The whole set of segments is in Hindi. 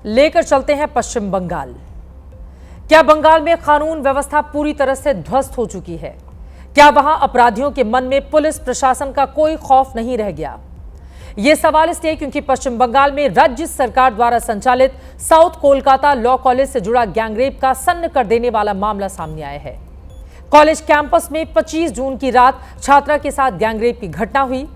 लेकर चलते हैं पश्चिम बंगाल। क्या बंगाल में कानून व्यवस्था पूरी तरह से ध्वस्त हो चुकी है? क्या वहां अपराधियों के मन में पुलिस प्रशासन का कोई खौफ नहीं रह गया? यह सवाल इसलिए क्योंकि पश्चिम बंगाल में राज्य सरकार द्वारा संचालित साउथ कोलकाता लॉ कॉलेज से जुड़ा गैंगरेप का सन्न कर देने वाला मामला सामने आया है। कॉलेज कैंपस में 25 जून की रात छात्रा के साथ गैंगरेप की घटना हुई।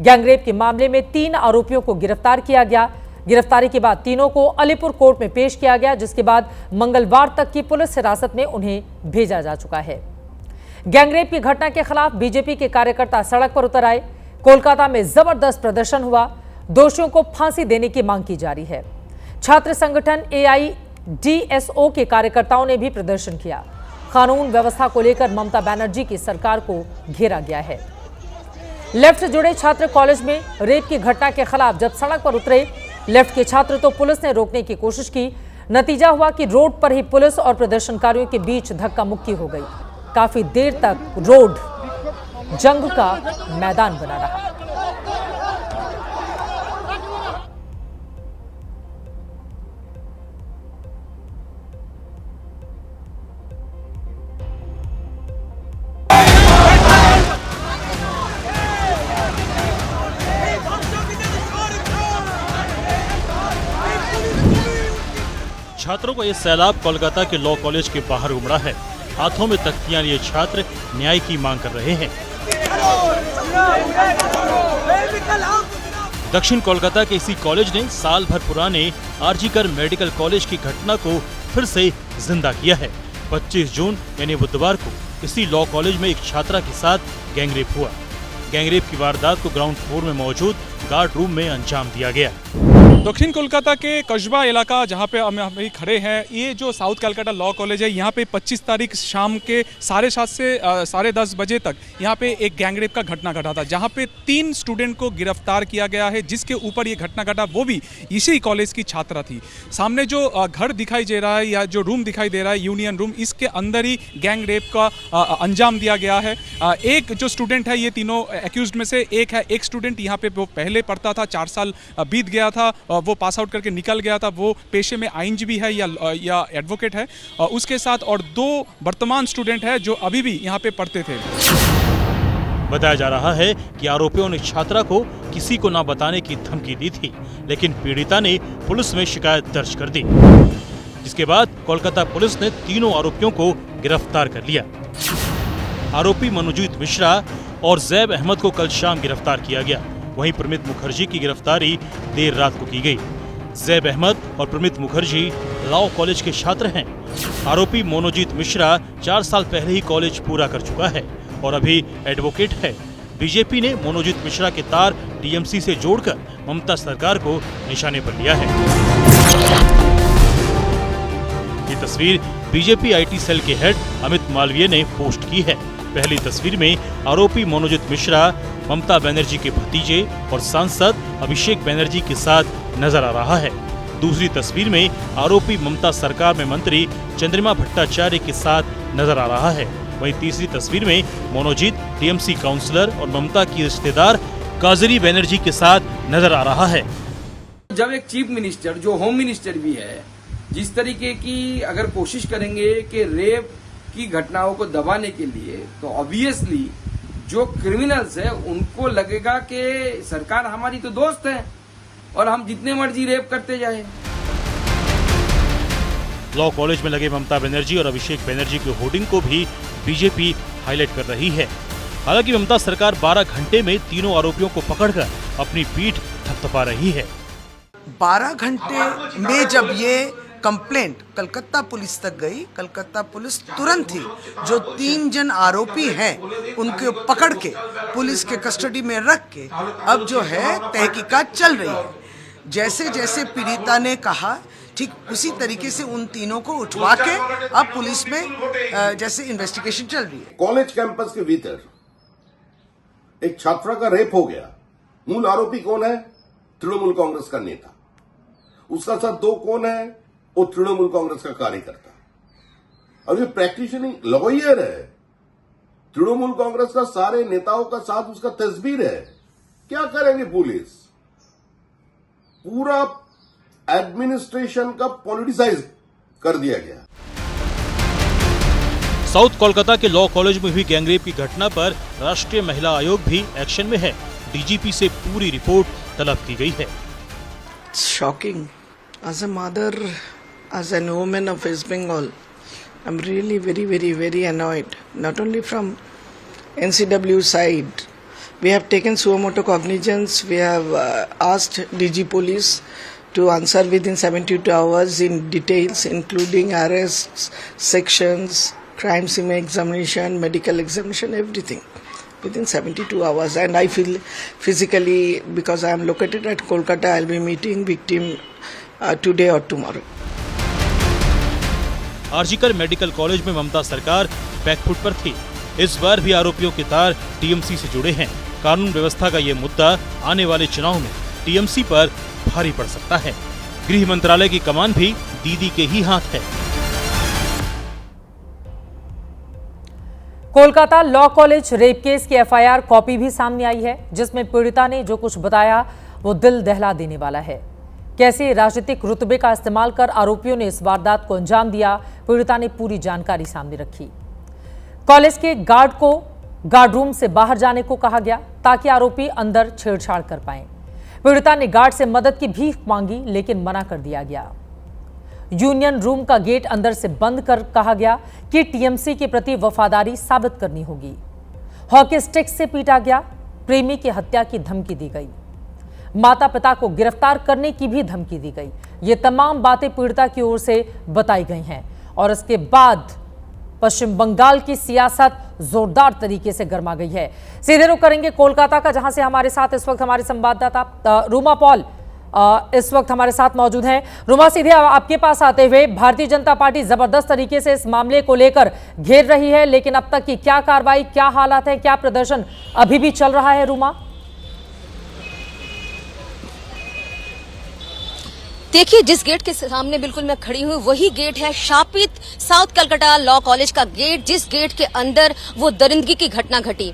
गैंगरेप के मामले में 3 आरोपियों को गिरफ्तार किया गया। गिरफ्तारी के बाद तीनों को अलीपुर कोर्ट में पेश किया गया, जिसके बाद मंगलवार तक की पुलिस हिरासत में उन्हें भेजा जा चुका है। गैंगरेप की घटना के खिलाफ बीजेपी के कार्यकर्ता सड़क पर उतर आए। कोलकाता में जबरदस्त प्रदर्शन हुआ। दोषियों को फांसी देने की मांग की जा रही है। छात्र संगठन AIDSO के कार्यकर्ताओं ने भी प्रदर्शन किया। कानून व्यवस्था को लेकर ममता बनर्जी की सरकार को घेरा गया है। लेफ्ट से जुड़े छात्र कॉलेज में रेप की घटना के खिलाफ जब सड़क पर उतरे लेफ्ट के छात्र तो पुलिस ने रोकने की कोशिश की। नतीजा हुआ कि रोड पर ही पुलिस और प्रदर्शनकारियों के बीच धक्का मुक्की हो गई। काफी देर तक रोड जंग का मैदान बना रहा। छात्रों का ये सैलाब कोलकाता के लॉ कॉलेज के बाहर उमड़ा है। हाथों में तख्तियां लिए छात्र न्याय की मांग कर रहे हैं। दक्षिण कोलकाता के इसी कॉलेज ने साल भर पुराने आरजीकर मेडिकल कॉलेज की घटना को फिर से जिंदा किया है। 25 जून यानी बुधवार को इसी लॉ कॉलेज में एक छात्रा के साथ गैंगरेप हुआ। गैंगरेप की वारदात को ग्राउंड फ्लोर में मौजूद गार्ड रूम में अंजाम दिया गया। दक्षिण कोलकाता के कस्बा इलाका जहाँ पे हम अभी खड़े हैं, ये जो साउथ कोलकाता लॉ कॉलेज है, यहाँ पे 25 तारीख शाम के 7:30 से 10:30 बजे तक यहाँ पे एक गैंगरेप का घटना घटा था, जहाँ पे 3 स्टूडेंट को गिरफ्तार किया गया है। जिसके ऊपर ये घटना घटा वो भी इसी कॉलेज की छात्रा थी। सामने जो घर दिखाई दे रहा है या जो रूम दिखाई दे रहा है यूनियन रूम, इसके अंदर ही गैंगरेप का अंजाम दिया गया है। एक जो स्टूडेंट है, ये तीनों एक्यूज्ड में से एक है। एक स्टूडेंट यहाँ पे वो पहले पढ़ता था, 4 साल बीत गया था, वो पास आउट करके निकल गया था। वो पेशे में आईनजीबी है या एडवोकेट है। उसके साथ और 2 वर्तमान स्टूडेंट है जो अभी भी यहाँ पे पढ़ते थे। बताया जा रहा है कि आरोपियों ने छात्रा को किसी को न बताने की धमकी दी थी, लेकिन पीड़िता ने पुलिस में शिकायत दर्ज कर दी, जिसके बाद कोलकाता पुलिस ने तीनों आरोपियों को गिरफ्तार कर लिया। आरोपी मनोजीत मिश्रा और जैब अहमद को कल शाम गिरफ्तार किया गया। वहीं प्रमित मुखर्जी की गिरफ्तारी देर रात को की गई। जैब अहमद और प्रमित मुखर्जी लॉ कॉलेज के छात्र हैं। आरोपी मनोजीत मिश्रा 4 साल पहले ही कॉलेज पूरा कर चुका है और अभी एडवोकेट है। बीजेपी ने मनोजीत मिश्रा के तार टीएमसी से जोड़कर ममता सरकार को निशाने पर लिया है। ये तस्वीर बीजेपी IT सेल के हेड अमित मालवीय ने पोस्ट की है। पहली तस्वीर में आरोपी मनोजीत मिश्रा ममता बनर्जी के भतीजे और सांसद अभिषेक बनर्जी के साथ नजर आ रहा है। दूसरी तस्वीर में आरोपी ममता सरकार में मंत्री चंद्रिमा भट्टाचार्य के साथ नजर आ रहा है। वहीं तीसरी तस्वीर में मनोजीत टीएमसी काउंसलर और ममता की रिश्तेदार काजरी बनर्जी के साथ नजर आ रहा है। जब एक चीफ मिनिस्टर जो होम मिनिस्टर भी है, जिस तरीके की अगर कोशिश करेंगे कि रेप की घटनाओं को दबाने के लिए, तो ऑब्वियसली जो क्रिमिनल्स है उनको लगेगा कि सरकार हमारी तो दोस्त है और हम जितने मर्जी रेप करते जाए। लॉ कॉलेज में लगे ममता बनर्जी और अभिषेक बनर्जी के होर्डिंग को भी बीजेपी हाईलाइट कर रही है। हालांकि ममता सरकार 12 घंटे में तीनों आरोपियों को पकड़कर अपनी पीठ थपथपा रही है। 12 घंटे में जब ये कंप्लेंट कलकत्ता पुलिस तक गई, कलकत्ता पुलिस तुरंत ही जो 3 जन आरोपी हैं उनको पकड़ के पुलिस के कस्टडी में रख के अब जो है तहकीकात चल रही है। जैसे जैसे पीड़िता ने कहा, ठीक उसी तरीके से उन तीनों को उठवा के अब पुलिस में जैसे इन्वेस्टिगेशन चल रही है। कॉलेज कैंपस के भीतर एक छात्रा का रेप हो गया। मूल आरोपी कौन है? तृणमूल कांग्रेस का नेता। उसका साथ 2 कौन है? वो तृणमूल कांग्रेस का कार्यकर्ता। और ये प्रैक्टिशनिंग लॉयर है। तृणमूल कांग्रेस का सारे नेताओं का साथ उसका तस्वीर है। क्या करेंगे पुलिस? पूरा एडमिनिस्ट्रेशन का पॉलिटिसाइज कर दिया गया। साउथ कोलकाता के लॉ कॉलेज में हुई गैंगरेप की घटना पर राष्ट्रीय महिला आयोग भी एक्शन में है। डीजीपी से पूरी रिपोर्ट तलब की गई है। It's shocking. As a mother, as a woman of West Bengal, I'm really very annoyed. Not only from NCW side, we have taken suo motu cognizance. We have asked DG Police to answer within 72 hours in details, including arrests, sections, crime scene examination, medical examination, everything within 72 hours. And I feel physically, because I am located at Kolkata, I'll be meeting victim today or tomorrow. RG Kar medical college में ममता सरकार बैकफुट पर थी। इस बार भी आरोपियों के तार टीएमसी से जुड़े हैं। कानून व्यवस्था का ये मुद्दा आने वाले चुनाव में टीएमसी पर भारी पड़ सकता है। गृह मंत्रालय की कमान भी दीदी के ही हाथ है। Kolkata law college rape case की एफआईआर कॉपी भी सामने आई है, जिसमें पीड़िता ने जो कुछ बताया वो दिल दहला देने वाला है। कैसे राजनीतिक रुतबे का इस्तेमाल कर आरोपियों ने इस वारदात को अंजाम दिया, पीड़िता ने पूरी जानकारी सामने रखी। कॉलेज के गार्ड को गार्ड रूम से बाहर जाने को कहा गया ताकि आरोपी अंदर छेड़छाड़ कर पाए। पीड़िता ने गार्ड से मदद की भीख मांगी, लेकिन मना कर दिया गया। यूनियन रूम का गेट अंदर से बंद कर कहा गया कि टीएमसी के प्रति वफादारी साबित करनी होगी। हॉकी स्टिक से पीटा गया। प्रेमी की हत्या की धमकी दी गई। माता पिता को गिरफ्तार करने की भी धमकी दी गई। ये तमाम बातें पीड़िता की ओर से बताई गई हैं और इसके बाद पश्चिम बंगाल की सियासत जोरदार तरीके से गर्मा गई है। सीधे रुख करेंगे कोलकाता का, जहां से हमारे साथ इस वक्त हमारे संवाददाता रूमा पॉल इस वक्त हमारे साथ मौजूद हैं। रुमा, सीधे आपके पास आते हुए, भारतीय जनता पार्टी जबरदस्त तरीके से इस मामले को लेकर घेर रही है, लेकिन अब तक की क्या कार्रवाई, क्या हालात है, क्या प्रदर्शन अभी भी चल रहा है? रुमा, देखिए, जिस गेट के सामने बिल्कुल मैं खड़ी हूँ वही गेट है शापित साउथ कलकत्ता लॉ कॉलेज का गेट, जिस गेट के अंदर वो दरिंदगी की घटना घटी।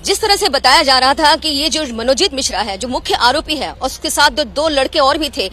जिस तरह से बताया जा रहा था कि ये जो मनोजीत मिश्रा है, जो मुख्य आरोपी है, और उसके साथ दो लड़के और भी थे,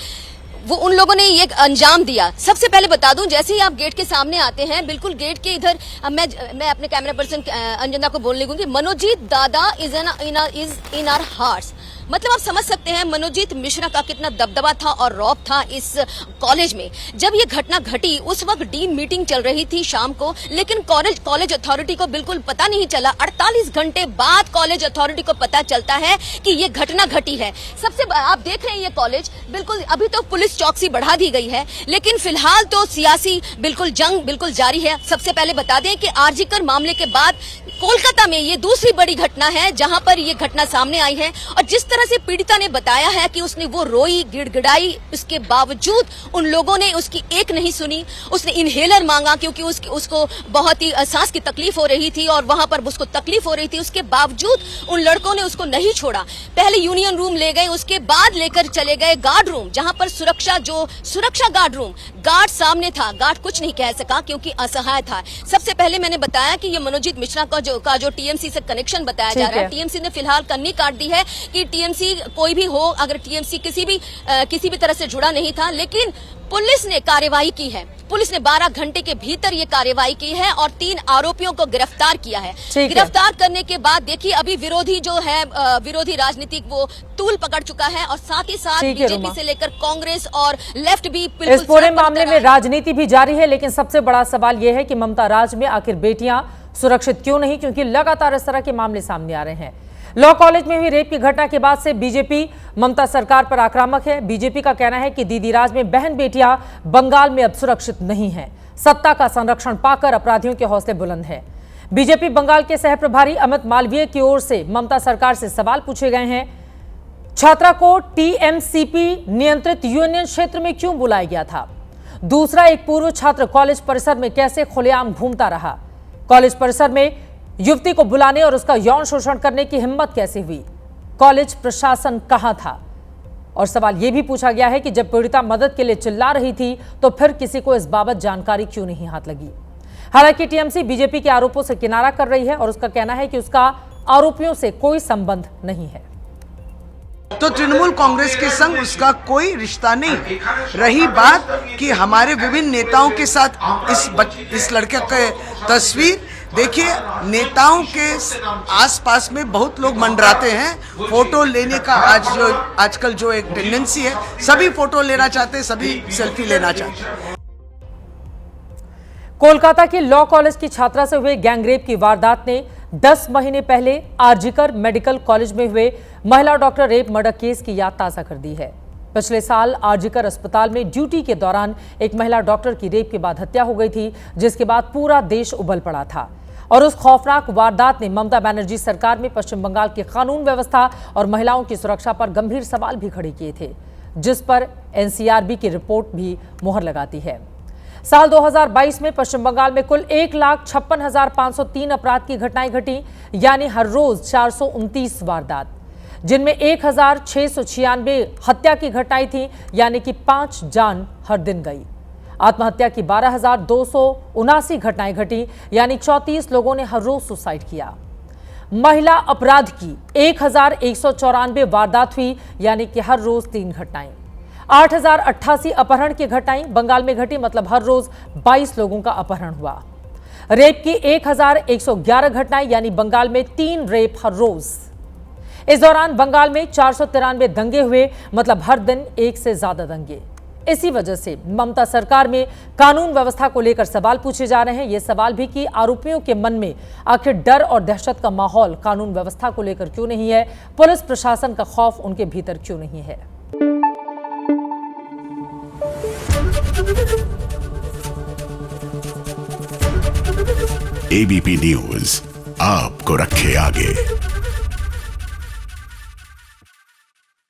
वो उन लोगों ने ये अंजाम दिया। सबसे पहले बता दूं, जैसे ही आप गेट के सामने आते हैं, बिल्कुल गेट के इधर मैं अपने कैमरा पर्सन अंजना को बोलने दूंगी, मनोजीत दादा इज इन आवर हार्ट्स। मतलब आप समझ सकते हैं मनोजीत मिश्रा का कितना दबदबा था और रौब था इस कॉलेज में। जब ये घटना घटी उस वक्त डीन मीटिंग चल रही थी शाम को, लेकिन कॉलेज अथॉरिटी को बिल्कुल पता नहीं चला। 48 घंटे बाद कॉलेज अथॉरिटी को पता चलता है कि ये घटना घटी है। सबसे आप देख रहे हैं ये कॉलेज बिल्कुल, अभी तो पुलिस चौकसी बढ़ा दी गई है, लेकिन फिलहाल तो सियासी जंग बिल्कुल जारी है। सबसे पहले बता दें कि आरजीकर मामले के बाद कोलकाता में ये दूसरी बड़ी घटना है जहां पर ये घटना सामने आई है। और जिस तरह से पीड़िता ने बताया है कि उसने वो रोई, गिड़गिड़ाई, उसके बावजूद उन लोगों ने उसकी एक नहीं सुनी। उसने इनहेलर मांगा क्योंकि उसको बहुत ही सांस की तकलीफ हो रही थी और वहां पर उसको तकलीफ हो रही थी। उसके बावजूद उन लड़कों ने उसको नहीं छोड़ा। पहले यूनियन रूम ले गए, उसके बाद लेकर चले गए गार्ड रूम, जहां पर सुरक्षा गार्ड रूम, गार्ड सामने था। गार्ड कुछ नहीं कह सका क्योंकि असहाय था। सबसे पहले मैंने बताया कि ये मनोजीत मिश्रा का जो टीएमसी से कनेक्शन बताया जा रहा है, टीएमसी ने फिलहाल कन्नी काट दी है कि टीएमसी कोई भी हो, अगर टीएमसी किसी भी तरह से जुड़ा नहीं था, लेकिन पुलिस ने कार्रवाई की है। पुलिस ने 12 घंटे के भीतर ये कार्रवाई की है और 3 आरोपियों को गिरफ्तार किया है। गिरफ्तार करने के बाद देखिए अभी विरोधी राजनीतिक वो तूल पकड़ चुका है और साथ ही साथ बीजेपी से लेकर कांग्रेस और लेफ्ट भी इस पूरे मामले में राजनीति भी जारी है। लेकिन सबसे बड़ा सवाल यह है कि ममता राज में आखिर बेटियां सुरक्षित क्यों नहीं, क्योंकि लगातार इस तरह के मामले सामने आ रहे हैं। लॉ कॉलेज में हुई रेप की घटना के बाद से बीजेपी ममता सरकार पर आक्रामक है। बीजेपी का कहना है कि दीदी राज में बहन बेटियां बंगाल में अब सुरक्षित नहीं हैं। सत्ता का संरक्षण पाकर अपराधियों के हौसले बुलंद हैं। बीजेपी बंगाल के सह प्रभारी अमित मालवीय की ओर से ममता सरकार से सवाल पूछे गए हैं। छात्रा को टीएमसीपी नियंत्रित यूनियन क्षेत्र में क्यों बुलाया गया था? दूसरा, एक पूर्व छात्र कॉलेज परिसर में कैसे खुलेआम घूमता रहा? कॉलेज परिसर में युवती को बुलाने और उसका यौन शोषण करने की हिम्मत कैसे हुई? कॉलेज प्रशासन कहां था? और सवाल यह भी पूछा गया है कि जब पीड़िता मदद के लिए चिल्ला रही थी तो फिर किसी को इस बाबत जानकारी क्यों नहीं हाथ लगी? हालांकि टीएमसी बीजेपी के आरोपों से किनारा कर रही है और उसका कहना है कि उसका आरोपियों से कोई संबंध नहीं है। तो तृणमूल कांग्रेस के संग उसका कोई रिश्ता नहीं। रही बात कि हमारे विभिन्न नेताओं के साथ इस लड़के की तस्वीर देखिए, नेताओं के आसपास में बहुत लोग मंडराते हैं। फोटो लेने का आजकल जो एक टेंडेंसी है, सभी फोटो लेना चाहते हैं, सभी सेल्फी लेना चाहते हैं। कोलकाता के लॉ कॉलेज की छात्रा से हुए गैंगरेप की वारदात ने 10 महीने पहले आरजीकर मेडिकल कॉलेज में हुए महिला डॉक्टर रेप मर्डर केस की याद ताजा कर दी है। पिछले साल आरजीकर अस्पताल में ड्यूटी के दौरान एक महिला डॉक्टर की रेप के बाद हत्या हो गई थी, जिसके बाद पूरा देश उबल पड़ा था और उस खौफनाक वारदात ने ममता बनर्जी सरकार में पश्चिम बंगाल की कानून व्यवस्था और महिलाओं की सुरक्षा पर गंभीर सवाल भी खड़े किए थे, जिस पर एनसीआरबी की रिपोर्ट भी मुहर लगाती है। साल 2022 में पश्चिम बंगाल में कुल 1,56,503 अपराध की घटनाएं घटी, यानी हर रोज 429 वारदात, जिनमें 1,696 हत्या की घटनाएं थी, यानी कि 5 जान हर दिन गई। आत्महत्या की 12,279 घटनाएं घटी, यानी 34 लोगों ने हर रोज सुसाइड किया। महिला अपराध की 1,194 वारदात हुई, यानी कि हर रोज 3 घटनाएं। 8,088 अपहरण की घटनाएं बंगाल में घटी, मतलब हर रोज 22 लोगों का अपहरण हुआ। रेप की 1,111 घटनाएं, यानी बंगाल में 3 रेप हर रोज। इस दौरान बंगाल में 493 दंगे हुए, मतलब हर दिन एक से ज्यादा दंगे। इसी वजह से ममता सरकार में कानून व्यवस्था को लेकर सवाल पूछे जा रहे हैं। ये सवाल भी कि आरोपियों के मन में आखिर डर और दहशत का माहौल कानून व्यवस्था को लेकर क्यों नहीं है, पुलिस प्रशासन का खौफ उनके भीतर क्यों नहीं है। एबीपी न्यूज आपको रखे आगे।